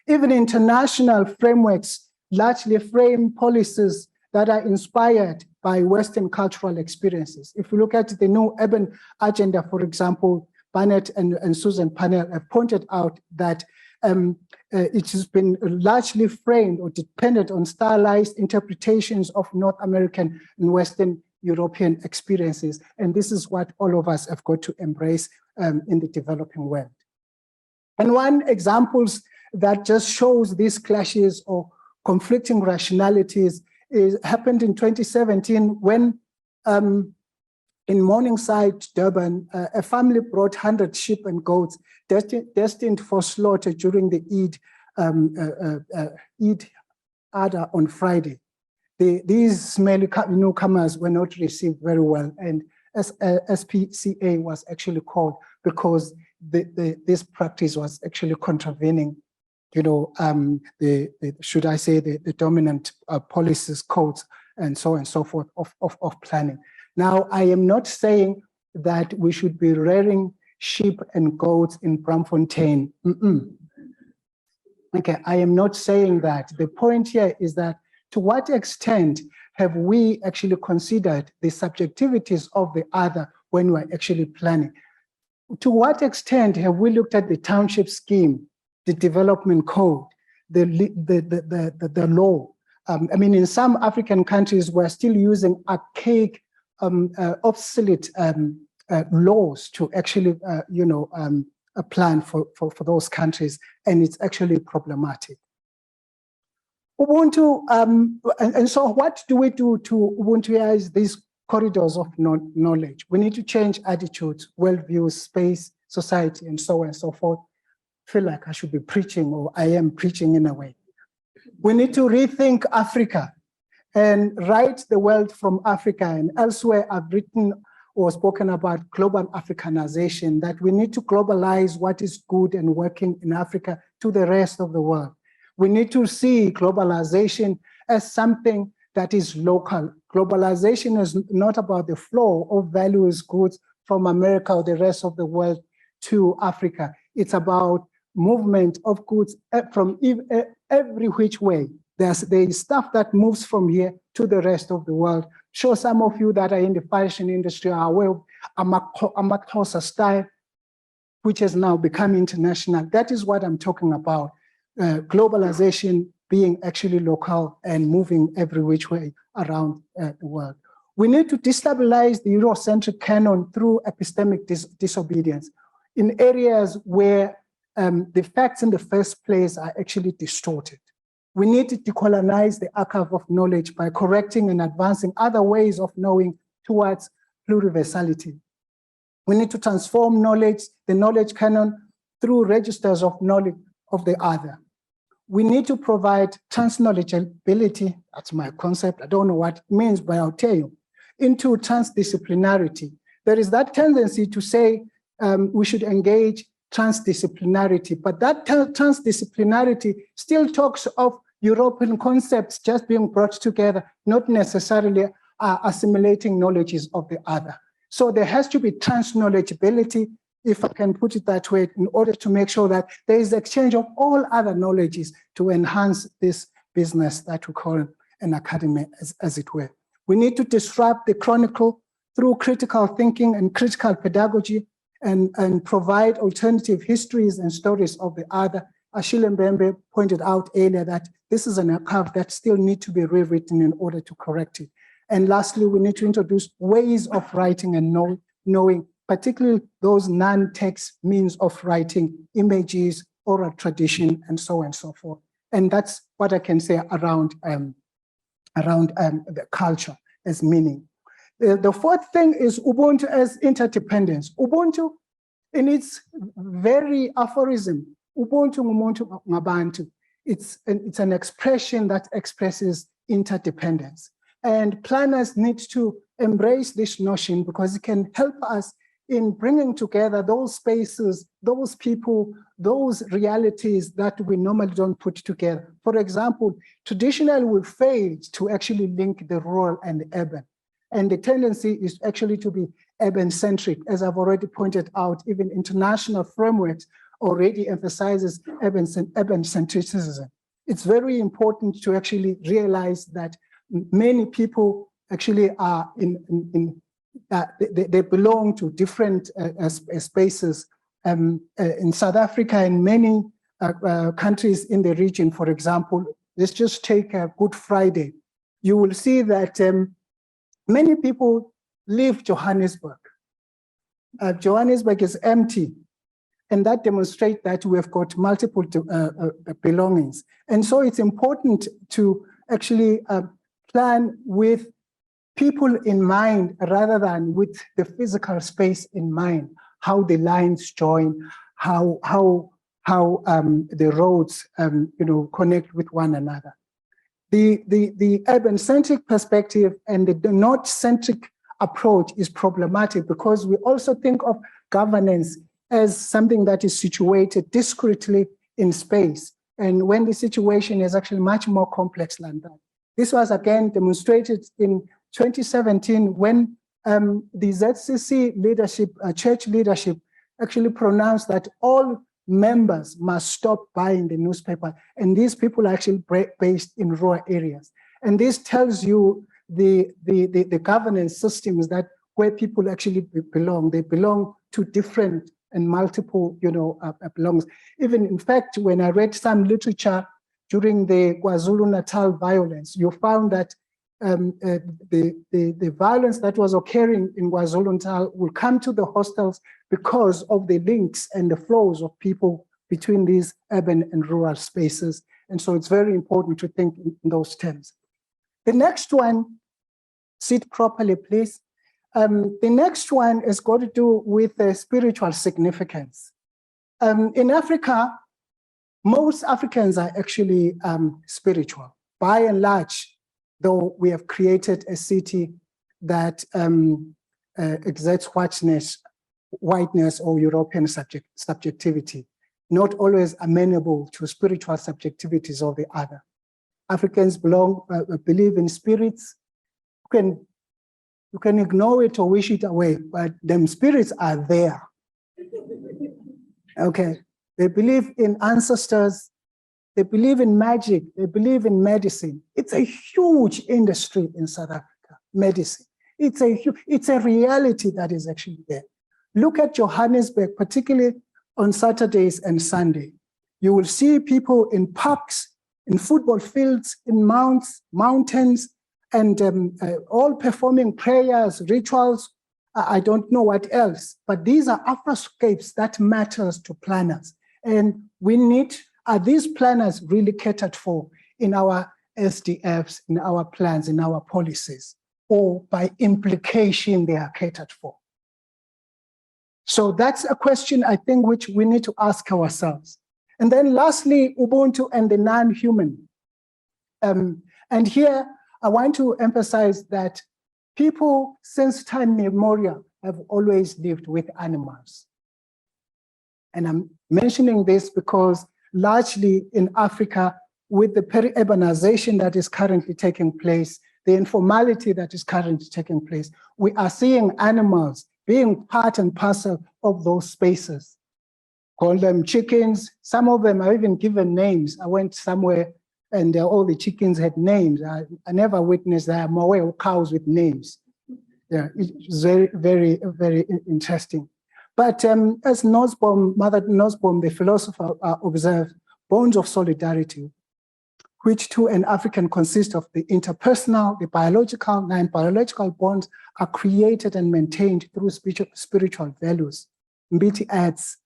Even international frameworks largely frame policies that are inspired by Western cultural experiences. If we look at the new urban agenda, for example, Barnett and Susan Parnell have pointed out that it has been largely framed or dependent on stylized interpretations of North American and Western European experiences. And this is what all of us have got to embrace in the developing world. And one example that just shows these clashes or conflicting rationalities happened in 2017 when in Morningside, Durban, a family brought 100 sheep and goats destined for slaughter during the Eid Adha on Friday. These smelly newcomers were not received very well, and SPCA was actually called because this practice was actually contravening, should I say, the dominant policies, codes, and so on and so forth of planning. Now, I am not saying that we should be rearing sheep and goats in Braamfontein. Okay, I am not saying that. The point here is that to what extent have we actually considered the subjectivities of the other when we're actually planning? To what extent have we looked at the township scheme, the development code, the law? I mean, in some African countries, we're still using archaic, obsolete laws to actually, plan for those countries, and it's actually problematic. Ubuntu, and so what do we do to Ubuntuize these corridors of knowledge? We need to change attitudes, worldviews, space, society, and so on and so forth. I feel like I should be preaching, or I am preaching in a way. We need to rethink Africa and write the world from Africa. And elsewhere, I've written or spoken about global Africanization, that we need to globalize what is good and working in Africa to the rest of the world. We need to see globalization as something that is local. Globalization is not about the flow of values, goods from America or the rest of the world to Africa. It's about movement of goods from every which way. There's stuff that moves from here to the rest of the world. Sure, some of you that are in the fashion industry are aware of Amakhosa style, which has now become international. That is what I'm talking about. Globalization being actually local and moving every which way around the world. We need to destabilize the Eurocentric canon through epistemic disobedience in areas where the facts in the first place are actually distorted. We need to decolonize the archive of knowledge by correcting and advancing other ways of knowing towards pluriversality. We need to transform knowledge, the knowledge canon, through registers of knowledge of the other. We need to provide transknowledgeability, that's my concept, I don't know what it means, but I'll tell you, into transdisciplinarity. There is that tendency to say we should engage transdisciplinarity, but that transdisciplinarity still talks of European concepts just being brought together, not necessarily assimilating knowledges of the other. So there has to be transknowledgeability, if I can put it that way, in order to make sure that there is exchange of all other knowledges to enhance this business that we call an academy, as it were. We need to disrupt the chronicle through critical thinking and critical pedagogy and provide alternative histories and stories of the other. Achille Mbembe pointed out earlier that this is an archive that still need to be rewritten in order to correct it. And lastly, we need to introduce ways of writing and knowing, particularly those non-text means of writing, images, oral tradition, and so on and so forth. And that's what I can say around the culture as meaning. The fourth thing is Ubuntu as interdependence. Ubuntu, in its very aphorism, Ubuntu ngumuntu ngabantu. It's an expression that expresses interdependence. And planners need to embrace this notion because it can help us in bringing together those spaces, those people, those realities that we normally don't put together. For example, traditionally we failed to actually link the rural and the urban. And the tendency is actually to be urban-centric, as I've already pointed out. Even international frameworks already emphasizes urban-centricism. It's very important to actually realize that many people actually are they belong to different spaces. In South Africa and many countries in the region, for example, let's just take Good Friday. You will see that many people leave Johannesburg. Johannesburg is empty, and that demonstrates that we have got multiple belongings. And so it's important to actually plan with people in mind rather than with the physical space in mind, how the lines join, how the roads connect with one another. The urban-centric perspective and the north-centric approach is problematic because we also think of governance as something that is situated discretely in space, and when the situation is actually much more complex than that. This was again demonstrated in 2017 when the ZCC leadership, church leadership, actually pronounced that all members must stop buying the newspaper, and these people are actually based in rural areas. And this tells you the governance systems that where people actually belong. They belong to different and multiple, belongs. Even in fact, when I read some literature during the KwaZulu-Natal violence, you found that the violence that was occurring in KwaZulu-Natal will come to the hostels because of the links and the flows of people between these urban and rural spaces. And so it's very important to think in those terms. The next one, sit properly, please. The next one is got to do with spiritual significance. In Africa, most Africans are actually spiritual, by and large, though we have created a city that exerts whiteness or European subjectivity, not always amenable to spiritual subjectivities of the other. Africans believe in spirits. You can ignore it or wish it away, but them spirits are there. Okay, they believe in ancestors. They believe in magic. They believe in medicine. It's a huge industry in South Africa, medicine. It's a reality that is actually there. Look at Johannesburg, particularly on Saturdays and Sunday. You will see people in parks, in football fields, in mountains, and all performing prayers, rituals. I don't know what else, but these are Afroscapes that matters to planners. And we need, are these planners really catered for in our SDFs, in our plans, in our policies, or by implication they are catered for? So that's a question I think which we need to ask ourselves. And then lastly, Ubuntu and the non-human. And here I want to emphasize that people since time immemorial have always lived with animals. And I'm mentioning this because largely in Africa, with the peri-urbanization that is currently taking place, the informality that is currently taking place, we are seeing animals being part and parcel of those spaces. Call them chickens. Some of them are even given names. I went somewhere and all the chickens had names. I never witnessed that. I'm aware of cows with names. Yeah, it's very, very, very interesting. But as Nussbaum, Mother Nussbaum, the philosopher, observed, bonds of solidarity, which to an African consist of the interpersonal, the biological, non-biological bonds, are created and maintained through spiritual values. Mbiti adds,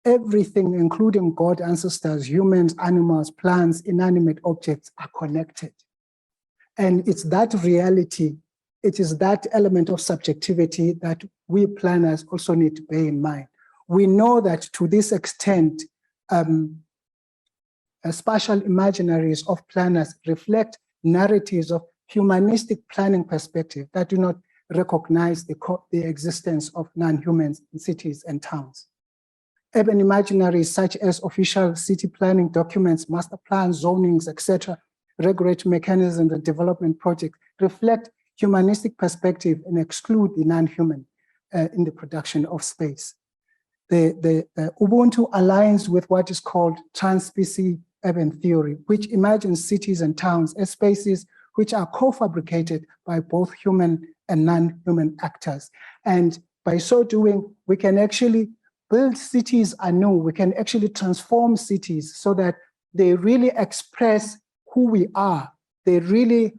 everything, including God, ancestors, humans, animals, plants, inanimate objects, are connected. And it's that reality, it is that element of subjectivity that we planners also need to bear in mind. We know that to this extent, spatial imaginaries of planners reflect narratives of humanistic planning perspective that do not recognize the existence of non-humans in cities and towns. Urban imaginaries such as official city planning documents, master plans, zonings, etc., regulatory mechanisms and development projects reflect humanistic perspective and exclude the non-human in the production of space. The Ubuntu aligns with what is called trans-species urban theory, which imagines cities and towns as spaces which are co-fabricated by both human and non-human actors. And by so doing, we can actually build cities anew. We can actually transform cities so that they really express who we are. They really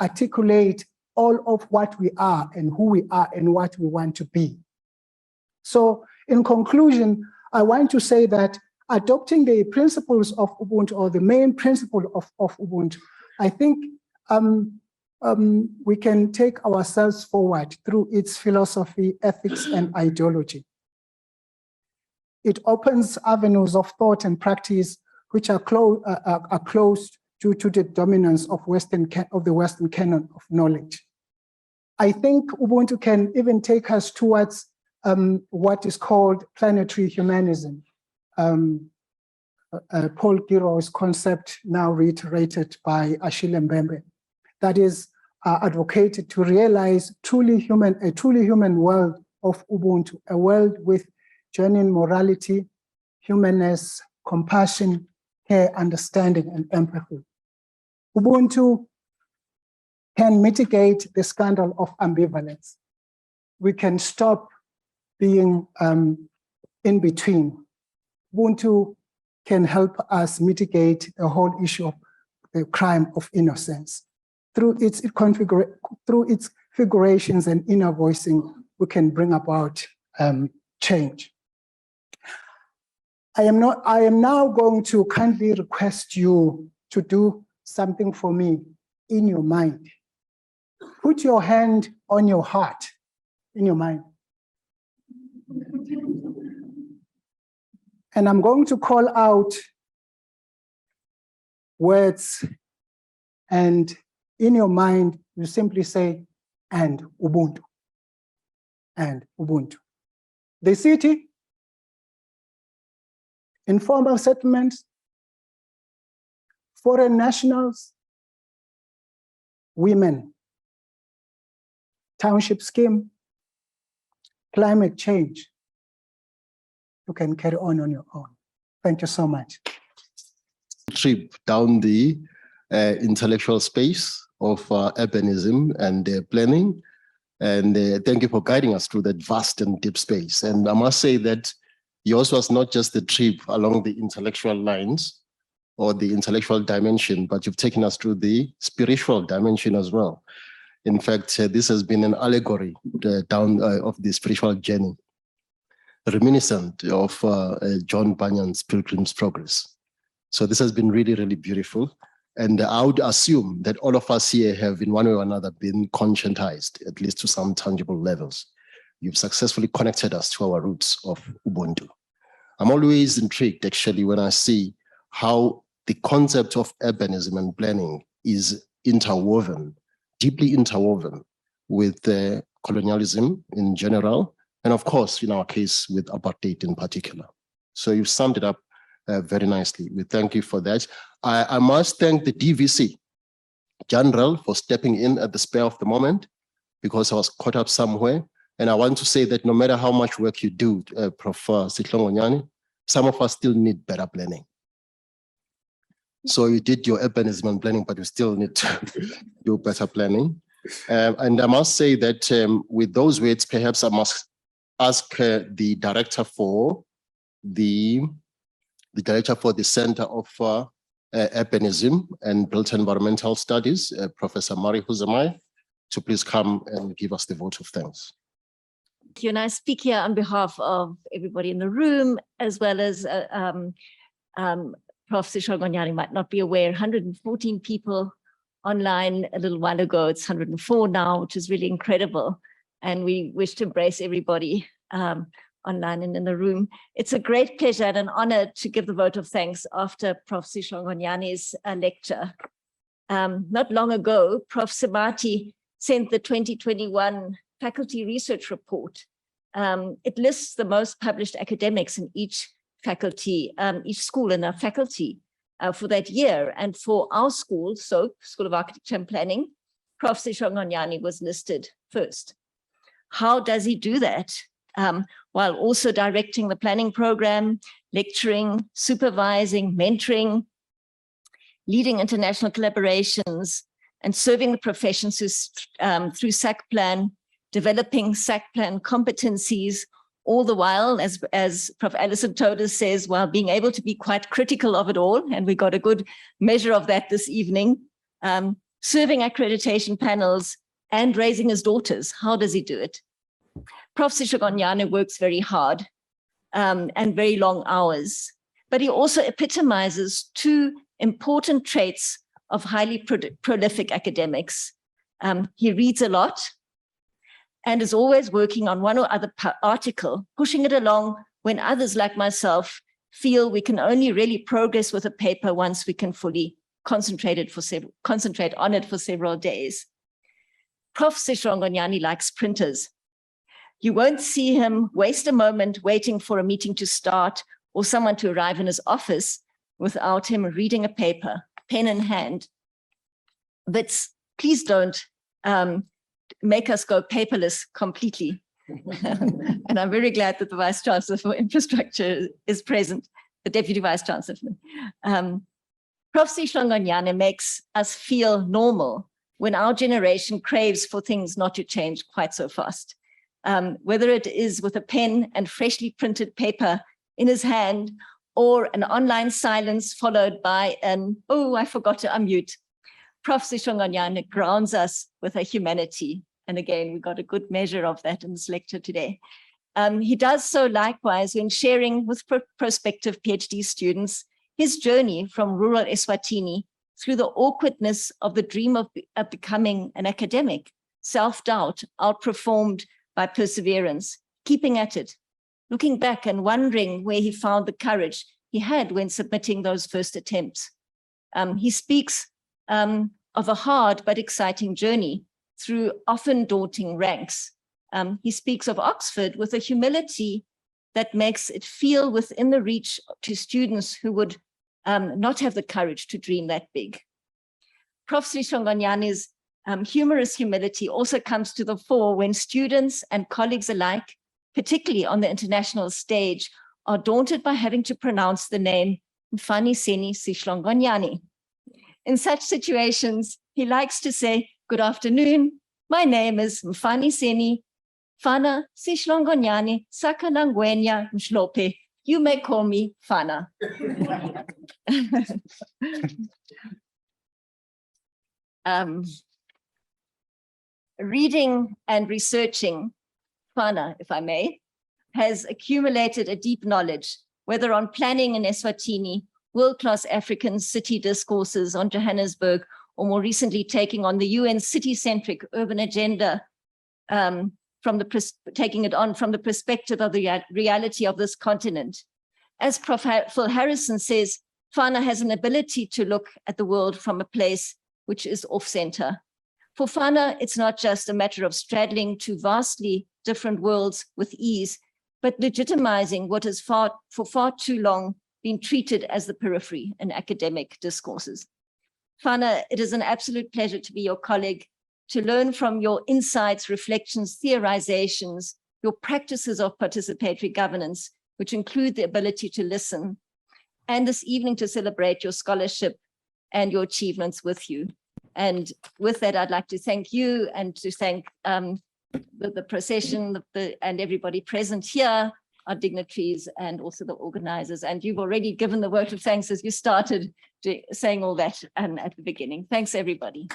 articulate all of what we are and who we are and what we want to be. So in conclusion, I want to say that adopting the principles of Ubuntu, or the main principle of Ubuntu, I think we can take ourselves forward through its philosophy, ethics, and ideology. It opens avenues of thought and practice which are closed due to the dominance of the Western canon of knowledge. I think Ubuntu can even take us towards what is called planetary humanism. Paul Giro's concept, now reiterated by Achille Mbembe, that is advocated to realize a truly human world of Ubuntu, a world with genuine morality, humanness, compassion, care, understanding, and empathy. Ubuntu can mitigate the scandal of ambivalence. We can stop being in between. Ubuntu can help us mitigate the whole issue of the crime of innocence. Through its figurations and inner voicing, we can bring about change. I am now going to kindly request you to do something for me in your mind. Put your hand on your heart, in your mind. And I'm going to call out words, and in your mind, you simply say, and Ubuntu, and Ubuntu. The city, informal settlements, foreign nationals, women, township scheme, climate change. You can carry on your own. Thank you so much. Trip down the intellectual space of urbanism and planning. And thank you for guiding us through that vast and deep space. And I must say that yours was not just a trip along the intellectual lines or the intellectual dimension, but you've taken us through the spiritual dimension as well. In fact, this has been an allegory down of the spiritual journey, reminiscent of John Bunyan's Pilgrim's Progress. So this has been really, really beautiful. And I would assume that all of us here have in one way or another been conscientized, at least to some tangible levels. You've successfully connected us to our roots of Ubuntu. I'm always intrigued actually when I see how the concept of urbanism and planning is interwoven, deeply interwoven with colonialism in general, and of course, in our case, with apartheid in particular. So you summed it up very nicely. We thank you for that. I must thank the DVC General for stepping in at the spur of the moment, because I was caught up somewhere. And I want to say that no matter how much work you do, Prof. Sihlongonyane, some of us still need better planning. So you did your urbanism and planning, but you still need to do better planning. And I must say that with those words, perhaps I must ask the director for the Center of Urbanism and Built Environmental Studies, Professor Mari Huzamai, to please come and give us the vote of thanks. Thank you. And I speak here on behalf of everybody in the room, as well as Prof. Sihlongonyane might not be aware, 114 people online a little while ago. It's 104 now, which is really incredible. And we wish to embrace everybody online and in the room. It's a great pleasure and an honor to give the vote of thanks after Prof. Sihlongonyane's lecture. Not long ago, Prof. Sabati sent the 2021 faculty research report. It lists the most published academics in each faculty, each school in our faculty for that year. And for our school, so School of Architecture and Planning, Prof. Sihlongonyane was listed first. How does he do that? While also directing the planning program, lecturing, supervising, mentoring, leading international collaborations, and serving the professions through SAC Plan, developing SAC Plan competencies, all the while, as Prof. Allison Toda says, while being able to be quite critical of it all, and we got a good measure of that this evening, serving accreditation panels and raising his daughters. How does he do it? Prof. Sihlongonyane works very hard and very long hours, but he also epitomizes two important traits of highly prolific academics. He reads a lot and is always working on one or other article, pushing it along when others like myself feel we can only really progress with a paper once we can fully concentrate on it for several days. Prof. Sihlongonyane likes printers. You won't see him waste a moment waiting for a meeting to start or someone to arrive in his office without him reading a paper, pen in hand. But please don't make us go paperless completely. And I'm very glad that the Vice Chancellor for Infrastructure is present, the Deputy Vice Chancellor. Prof. Sihlongonyane makes us feel normal when our generation craves for things not to change quite so fast. Whether it is with a pen and freshly printed paper in his hand, or an online silence followed by an, oh, I forgot to unmute. Prof. Sihlongonyane grounds us with a humanity. And again, we got a good measure of that in this lecture today. He does so likewise when sharing with prospective PhD students his journey from rural Eswatini through the awkwardness of the dream of becoming an academic, self-doubt outperformed by perseverance, keeping at it, looking back and wondering where he found the courage he had when submitting those first attempts. He speaks of a hard but exciting journey through often daunting ranks. He speaks of Oxford with a humility that makes it feel within the reach to students who would not have the courage to dream that big. Prof. Sihlongonyane's humorous humility also comes to the fore when students and colleagues alike, particularly on the international stage, are daunted by having to pronounce the name Mfaniseni Sihlongonyane. In such situations, he likes to say, "Good afternoon, my name is Mfaniseni Fana Sihlongonyane Sakalangwenya Mshlope. You may call me Fana." Reading and researching, Fana, if I may, has accumulated a deep knowledge, whether on planning in Eswatini, world-class African city discourses on Johannesburg, or more recently taking on the UN city-centric urban agenda, taking it on from the perspective of the reality of this continent. As Prof. Phil Harrison says, Fana has an ability to look at the world from a place which is off-center. For Fana, it's not just a matter of straddling two vastly different worlds with ease, but legitimizing what has for far too long been treated as the periphery in academic discourses. Fana, it is an absolute pleasure to be your colleague, to learn from your insights, reflections, theorizations, your practices of participatory governance, which include the ability to listen, and this evening to celebrate your scholarship and your achievements with you. And with that, I'd like to thank you and to thank the procession and everybody present here, our dignitaries and also the organizers. And you've already given the vote of thanks as you started saying all that at the beginning. Thanks, everybody.